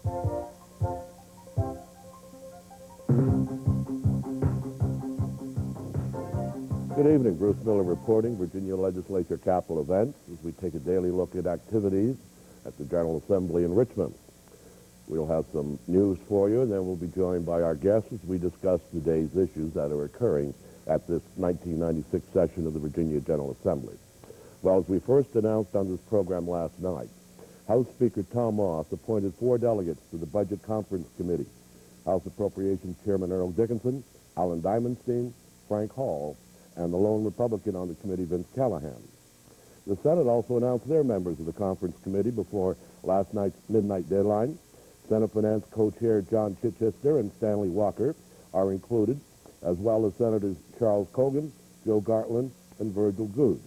Good evening, Bruce Miller reporting, Virginia Legislature Capitol Events, as we take a daily look at activities at the General Assembly in Richmond. We'll have some news for you, and then we'll be joined by our guests as we discuss the day's issues that are occurring at this 1996 session of the Virginia General Assembly. Well, as we first announced on this program last night, House Speaker Tom Moss appointed 4 delegates to the Budget Conference Committee. House Appropriations Chairman Earl Dickinson, Alan Diamondstein, Frank Hall, and the lone Republican on the committee, Vince Callahan. The Senate also announced their members of the conference committee before last night's midnight deadline. Senate Finance co-chair John Chichester and Stanley Walker are included, as well as Senators Charles Cogan, Joe Gartland, and Virgil Goode.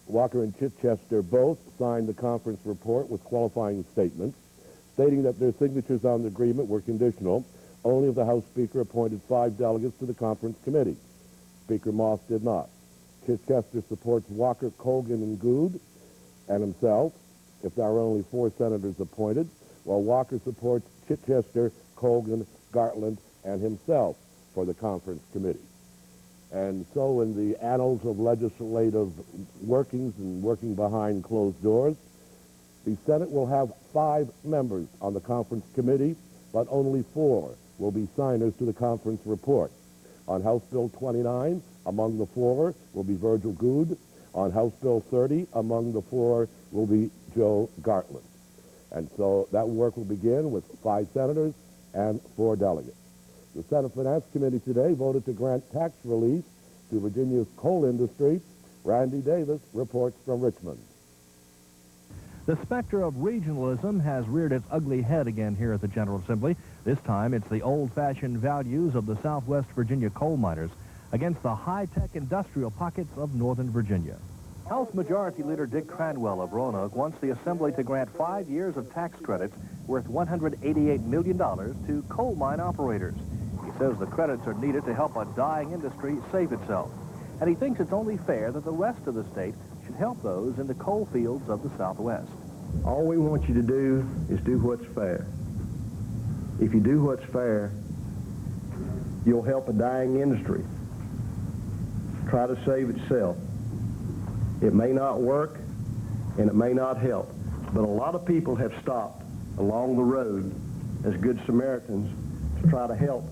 Walker and Chichester both signed the conference report with qualifying statements, stating that their signatures on the agreement were conditional only if the House Speaker appointed 5 delegates to the conference committee. Speaker Moss did not. Chichester supports Walker, Cogan, and Goode, and himself, if there are only 4 senators appointed, while Walker supports Chichester, Cogan, Gartland, and himself for the conference committee. And so in the annals of legislative workings and working behind closed doors, the Senate will have 5 members on the conference committee, but only 4 will be signers to the conference report. On House Bill 29, among the 4 will be Virgil Goode. On House Bill 30, among the 4 will be Joe Gartland. And so that work will begin with 5 senators and 4 delegates. The Senate Finance Committee today voted to grant tax relief to Virginia's coal industry. Randy Davis reports from Richmond. The specter of regionalism has reared its ugly head again here at the General Assembly. This time, it's the old-fashioned values of the Southwest Virginia coal miners against the high-tech industrial pockets of Northern Virginia. House Majority Leader Dick Cranwell of Roanoke wants the Assembly to grant 5 years of tax credits worth $188 million to coal mine operators. He says the credits are needed to help a dying industry save itself. And he thinks it's only fair that the rest of the state should help those in the coal fields of the Southwest. All we want you to do is do what's fair. If you do what's fair, you'll help a dying industry try to save itself. It may not work, and it may not help, but a lot of people have stopped along the road as good Samaritans to try to help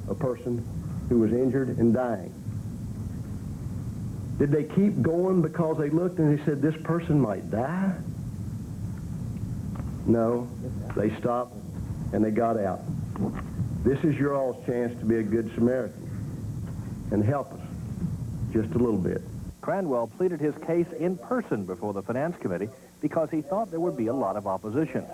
a person who was injured and dying. Did they keep going because they looked and they said, this person might die? No, they stopped and they got out. This is your all's chance to be a good Samaritan and help us just a little bit. Cranwell pleaded his case in person before the Finance Committee because he thought there would be a lot of opposition.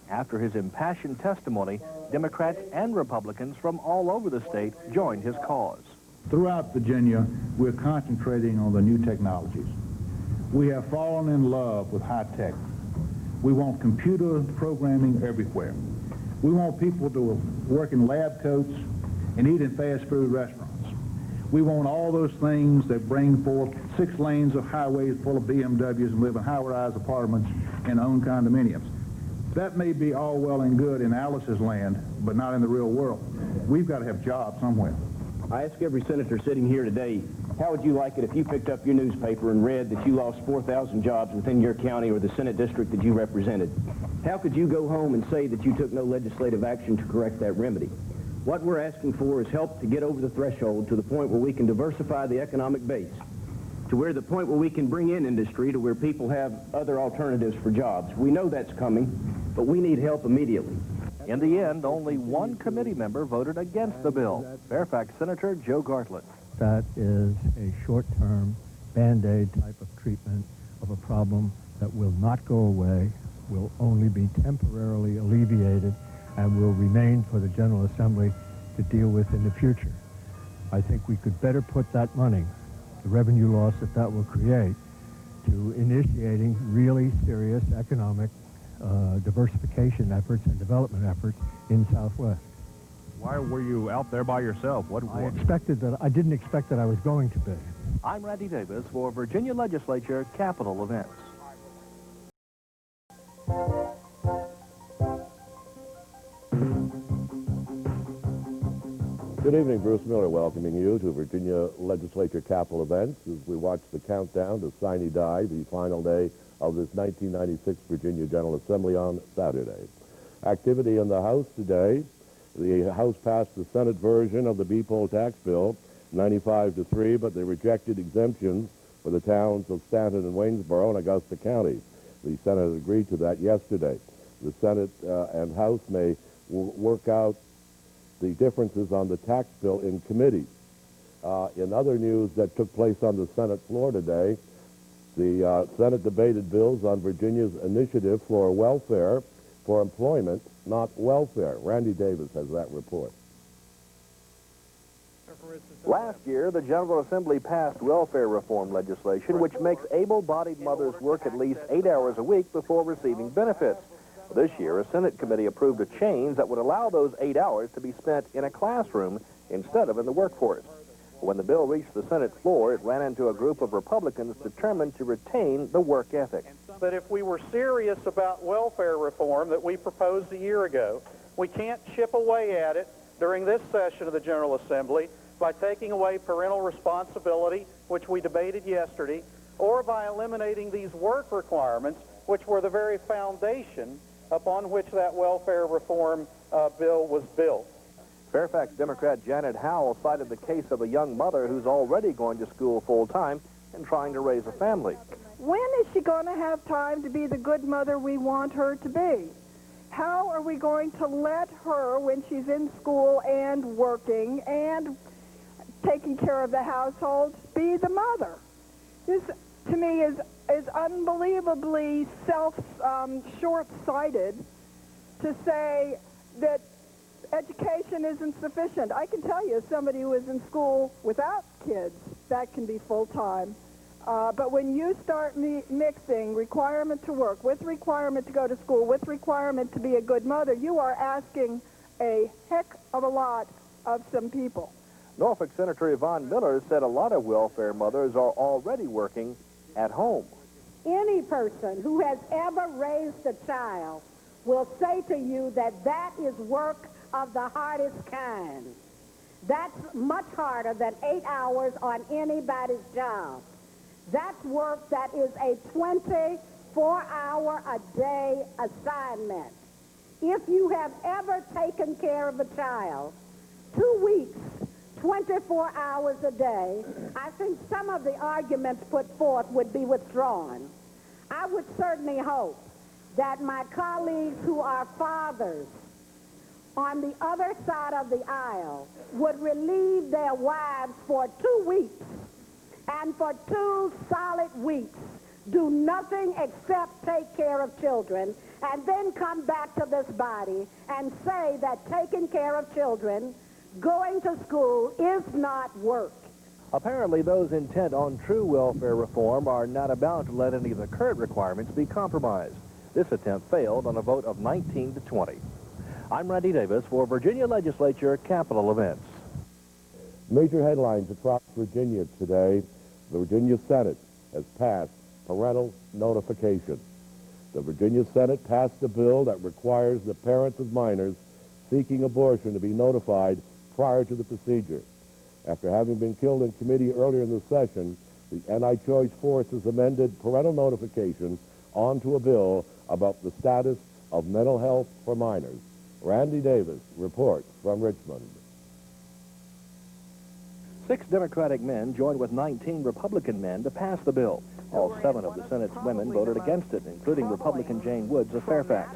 After his impassioned testimony, Democrats and Republicans from all over the state joined his cause. Throughout Virginia, we're concentrating on the new technologies. We have fallen in love with high tech. We want computer programming everywhere. We want people to work in lab coats and eat in fast food restaurants. We want all those things that bring forth 6 lanes of highways full of BMWs and live in high-rise apartments and own condominiums. That may be all well and good in Alice's land, but not in the real world. We've got to have jobs somewhere. I ask every senator sitting here today, how would you like it if you picked up your newspaper and read that you lost 4,000 jobs within your county or the Senate district that you represented? How could you go home and say that you took no legislative action to correct that remedy? What we're asking for is help to get over the threshold to the point where we can diversify the economic base, to where the point where we can bring in industry to where people have other alternatives for jobs. We know that's coming, but we need help immediately. In the end, only 1 committee member voted against the bill, Fairfax Senator Joe Gartland. That is a short-term Band-Aid type of treatment of a problem that will not go away, will only be temporarily alleviated, and will remain for the General Assembly to deal with in the future. I think we could better put that money, the revenue loss that will create, to initiating really serious economic diversification efforts and development efforts in Southwest. Why were you out there by yourself? I didn't expect that I was going to be. I'm Randy Davis for Virginia Legislature Capitol Events. Good evening, Bruce Miller welcoming you to Virginia Legislature Capitol Events as we watch the countdown to Sine Die, the final day of this 1996 Virginia General Assembly on Saturday. Activity in the House today. The House passed the Senate version of the B-poll tax bill, 95-3, but they rejected exemptions for the towns of Stanton and Waynesboro and Augusta County. The Senate agreed to that yesterday. The Senate and House may work out the differences on the tax bill in committee. In other news that took place on the Senate floor today, the Senate debated bills on Virginia's initiative for welfare for employment, not welfare. Randy Davis has that report. Last year, the General Assembly passed welfare reform legislation, which makes able-bodied mothers work at least 8 hours a week before receiving benefits. This year, a Senate committee approved a change that would allow those 8 hours to be spent in a classroom instead of in the workforce. When the bill reached the Senate floor, it ran into a group of Republicans determined to retain the work ethic. But if we were serious about welfare reform that we proposed a year ago, we can't chip away at it during this session of the General Assembly by taking away parental responsibility, which we debated yesterday, or by eliminating these work requirements, which were the very foundation upon which that welfare reform bill was built. Fairfax Democrat Janet Howell cited the case of a young mother who's already going to school full-time and trying to raise a family. When is she going to have time to be the good mother we want her to be? How are we going to let her, when she's in school and working and taking care of the household, be the mother? This, to me, is unbelievably short-sighted to say that education isn't sufficient. I can tell you, as somebody who is in school without kids, that can be full-time. But when you start mixing requirement to work with requirement to go to school with requirement to be a good mother, you are asking a heck of a lot of some people. Norfolk Senator Yvonne Miller said a lot of welfare mothers are already working at home. Any person who has ever raised a child will say to you that that is work of the hardest kind. That's much harder than 8 hours on anybody's job. That's work that is a 24-hour-a-day assignment. If you have ever taken care of a child 2 weeks, 24 hours a day, I think some of the arguments put forth would be withdrawn. I would certainly hope that my colleagues who are fathers on the other side of the aisle would relieve their wives for 2 weeks, and for 2 solid weeks do nothing except take care of children, and then come back to this body and say that taking care of children, going to school, is not work. Apparently, those intent on true welfare reform are not about to let any of the current requirements be compromised. This attempt failed on a vote of 19-20. I'm Randy Davis for Virginia Legislature Capitol Events. Major headlines across Virginia today. The Virginia Senate has passed parental notification. The Virginia Senate passed a bill that requires the parents of minors seeking abortion to be notified prior to the procedure. After having been killed in committee earlier in the session, the anti-choice force has amended parental notification onto a bill about the status of mental health for minors. Randy Davis reports from Richmond. 6 Democratic men joined with 19 Republican men to pass the bill. All 7 of the Senate's women voted against it, including Republican Jane Woods of Fairfax.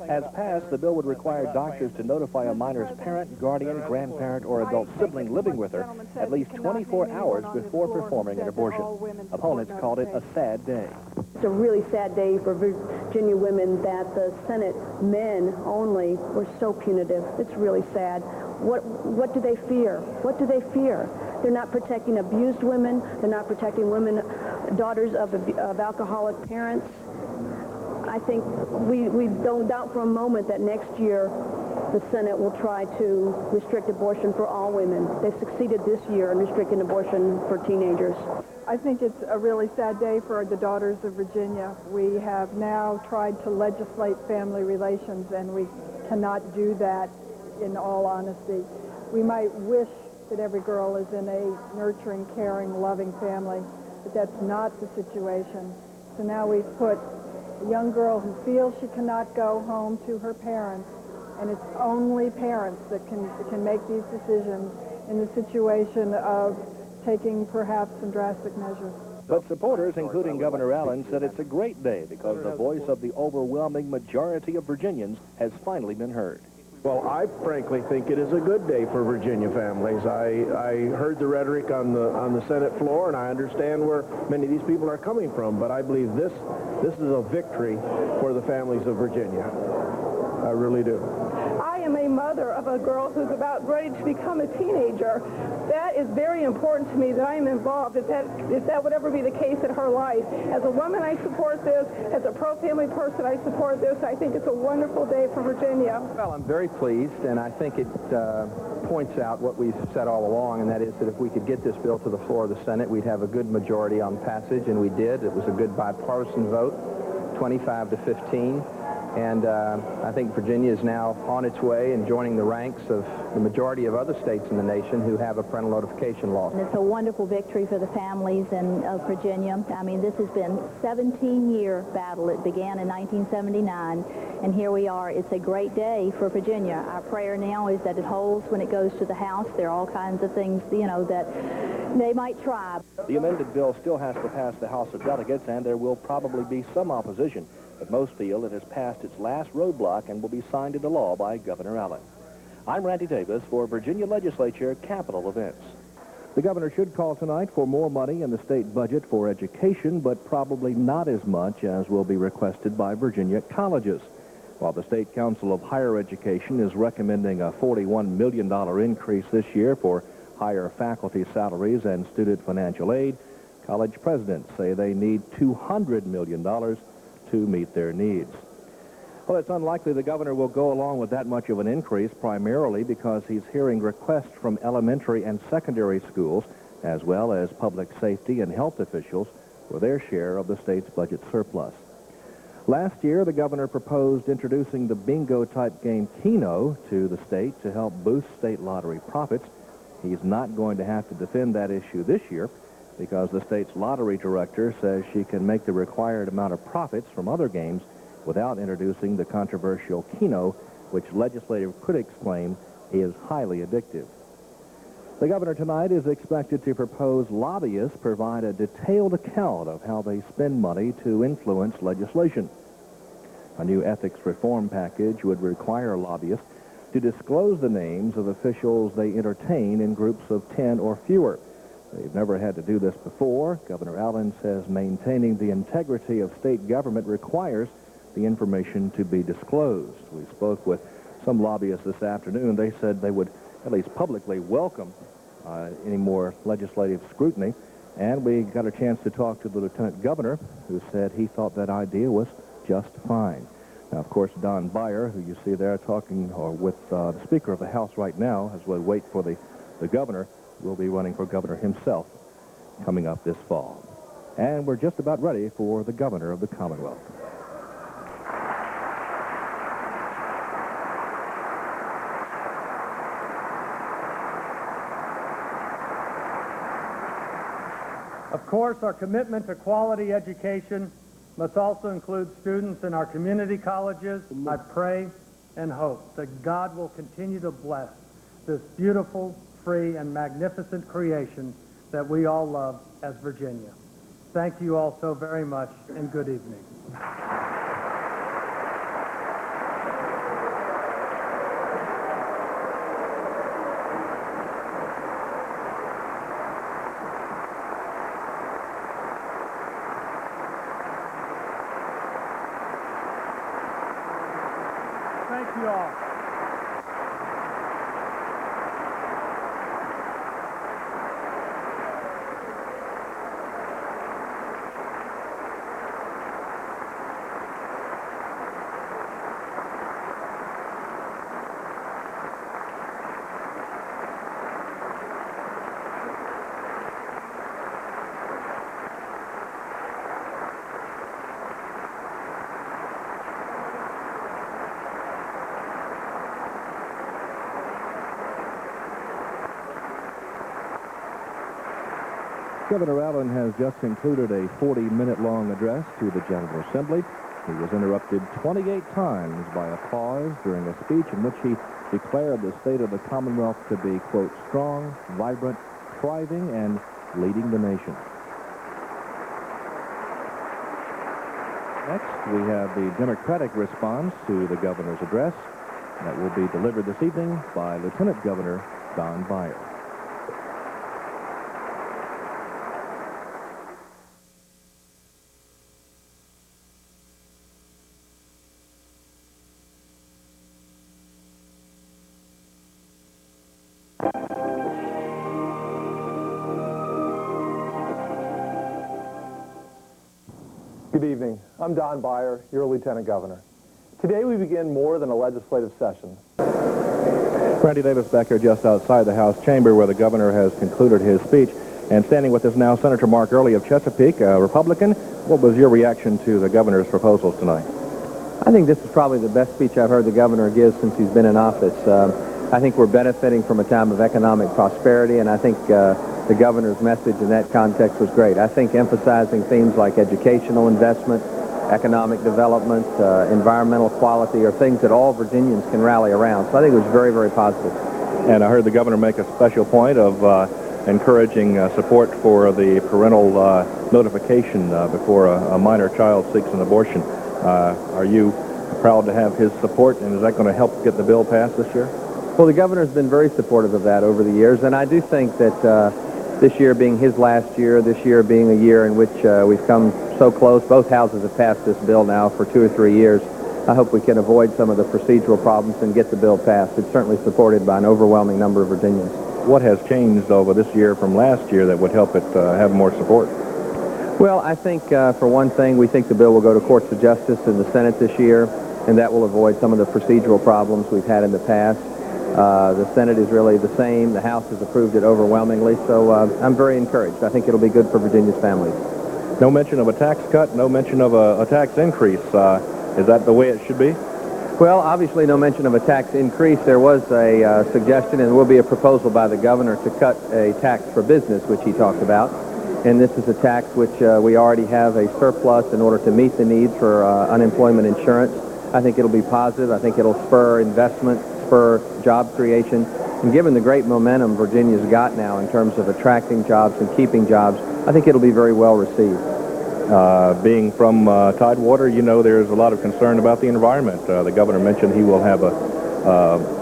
As passed, the bill would require doctors to notify a minor's parent, guardian, grandparent, or adult sibling living with her at least 24 hours before performing an abortion. Opponents called it a sad day. It's a really sad day for Virginia women that the Senate men only were so punitive. It's really sad. What do they fear? What do they fear? They're not protecting abused women. They're not protecting women, daughters of alcoholic parents. I think we don't doubt for a moment that next year the Senate will try to restrict abortion for all women. They succeeded this year in restricting abortion for teenagers. I think it's a really sad day for the daughters of Virginia. We have now tried to legislate family relations, and we cannot do that in all honesty. We might wish that every girl is in a nurturing, caring, loving family, but that's not the situation. So now we've put a young girl who feels she cannot go home to her parents, and it's only parents that can make these decisions in the situation of taking perhaps some drastic measures. But supporters, including Governor Allen, said it's a great day because the voice of the overwhelming majority of Virginians has finally been heard. Well, I frankly think it is a good day for Virginia families. I heard the rhetoric on the Senate floor, and I understand where many of these people are coming from, but I believe this is a victory for the families of Virginia. I really do. I am a mother of a girl who's about ready to become a teenager. That is very important to me that I am involved, if that would ever be the case in her life. As a woman, I support this. As a pro-family person, I support this. I think it's a wonderful day for Virginia. Well, I'm very pleased, and I think it points out what we've said all along, and that is that if we could get this bill to the floor of the Senate, we'd have a good majority on passage, and we did. It was a good bipartisan vote, 25 to 15. And I think Virginia is now on its way and joining the ranks of the majority of other states in the nation who have a parental notification law. And it's a wonderful victory for the families of Virginia. I mean, this has been a 17-year battle. It began in 1979, and here we are. It's a great day for Virginia. Our prayer now is that it holds when it goes to the House. There are all kinds of things, you know, that they might try. The amended bill still has to pass the House of Delegates, and there will probably be some opposition. But most feel it has passed its last roadblock and will be signed into law by Governor Allen. I'm Randy Davis for Virginia Legislature Capitol Events. The governor should call tonight for more money in the state budget for education, but probably not as much as will be requested by Virginia colleges. While the State Council of Higher Education is recommending a $41 million increase this year for higher faculty salaries and student financial aid, college presidents say they need $200 million to meet their needs. Well, it's unlikely the governor will go along with that much of an increase, primarily because he's hearing requests from elementary and secondary schools, as well as public safety and health officials, for their share of the state's budget surplus. Last year, the governor proposed introducing the bingo-type game Keno to the state to help boost state lottery profits. He's not going to have to defend that issue this year, because the state's lottery director says she can make the required amount of profits from other games without introducing the controversial Keno, which legislative critics claim is highly addictive. The governor tonight is expected to propose lobbyists provide a detailed account of how they spend money to influence legislation. A new ethics reform package would require lobbyists to disclose the names of officials they entertain in groups of 10 or fewer. They've never had to do this before. Governor Allen says maintaining the integrity of state government requires the information to be disclosed. We spoke with some lobbyists this afternoon. They said they would at least publicly welcome any more legislative scrutiny. And we got a chance to talk to the lieutenant governor, who said he thought that idea was just fine. Now, of course, Don Beyer, who you see there talking with the Speaker of the House right now as we wait for the governor, will be running for governor himself coming up this fall. And we're just about ready for the governor of the Commonwealth. Of course, our commitment to quality education must also include students in our community colleges. I pray and hope that God will continue to bless this beautiful, free, and magnificent creation that we all love as Virginia. Thank you all so very much, and good evening. Thank you all. Governor Allen has just concluded a 40-minute-long address to the General Assembly. He was interrupted 28 times by applause during a speech in which he declared the state of the Commonwealth to be, quote, strong, vibrant, thriving, and leading the nation. Next, we have the Democratic response to the governor's address that will be delivered this evening by Lieutenant Governor Don Beyer. Good evening. I'm Don Beyer, your Lieutenant Governor. Today we begin more than a legislative session. Randy Davis back here just outside the House chamber where the governor has concluded his speech. And standing with us now, Senator Mark Earley of Chesapeake, a Republican. What was your reaction to the governor's proposals tonight? I think this is probably the best speech I've heard the governor give since he's been in office. I think we're benefiting from a time of economic prosperity, and I think the governor's message in that context was great. I think emphasizing themes like educational investment, economic development, environmental quality are things that all Virginians can rally around. So I think it was very, very positive. And I heard the governor make a special point of encouraging support for the parental notification before a minor child seeks an abortion. Are you proud to have his support, and is that going to help get the bill passed this year? Well, the governor's been very supportive of that over the years, and I do think that this year being his last year, this year being a year in which we've come so close, both houses have passed this bill now for 2 or 3 years. I hope we can avoid some of the procedural problems and get the bill passed. It's certainly supported by an overwhelming number of Virginians. What has changed over this year from last year that would help it have more support? Well, I think, for one thing, we think the bill will go to courts of justice in the Senate this year, and that will avoid some of the procedural problems we've had in the past. The Senate is really the same. The House has approved it overwhelmingly, so I'm very encouraged. I think it'll be good for Virginia's families. No mention of a tax cut, no mention of a tax increase. Is that the way it should be? Well, obviously no mention of a tax increase. There was a suggestion, and there will be a proposal by the governor to cut a tax for business, which he talked about. And this is a tax which we already have a surplus in order to meet the needs for unemployment insurance. I think it'll be positive. I think it'll spur investment, spur job creation. And given the great momentum Virginia's got now in terms of attracting jobs and keeping jobs, I think it'll be very well received. Being from Tidewater, you know there's a lot of concern about the environment. The governor mentioned he will have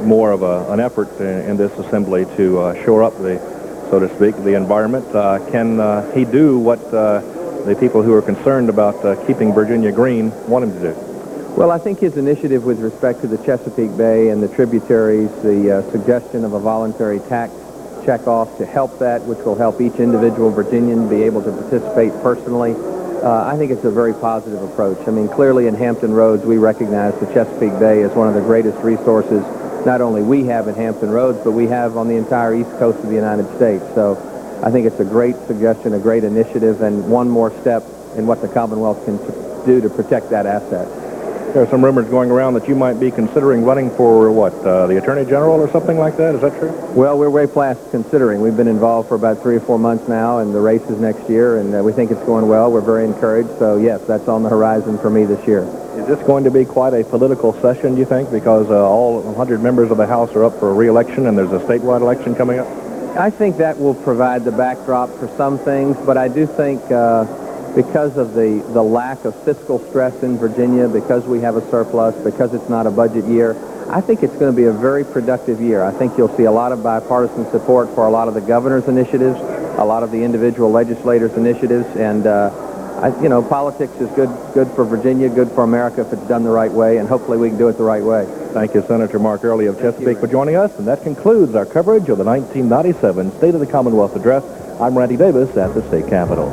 more of an effort in this assembly to shore up so to speak, the environment. Can he do what the people who are concerned about keeping Virginia green want him to do? Well, I think his initiative with respect to the Chesapeake Bay and the tributaries, the suggestion of a voluntary tax checkoff to help that, which will help each individual Virginian be able to participate personally, I think it's a very positive approach. I mean, clearly in Hampton Roads, we recognize the Chesapeake Bay as one of the greatest resources not only we have in Hampton Roads, but we have on the entire east coast of the United States. So I think it's a great suggestion, a great initiative, and one more step in what the Commonwealth can do to protect that asset. There are some rumors going around that you might be considering running for, the Attorney General or something like that. Is that true? Well, we're way past considering. We've been involved for about 3 or 4 months now, and the race is next year, and we think it's going well. We're very encouraged. So, yes, that's on the horizon for me this year. Is this going to be quite a political session, do you think, because all 100 members of the House are up for re-election and there's a statewide election coming up? I think that will provide the backdrop for some things, but I do think because of the lack of fiscal stress in Virginia, because we have a surplus, because it's not a budget year, I think it's going to be a very productive year. I think you'll see a lot of bipartisan support for a lot of the governor's initiatives, a lot of the individual legislators' initiatives, and politics is good for Virginia, good for America if it's done the right way, and hopefully we can do it the right way. Thank you, Senator Mark Earley of Chesapeake, for joining us, and that concludes our coverage of the 1997 State of the Commonwealth Address. I'm Randy Davis at the State Capitol.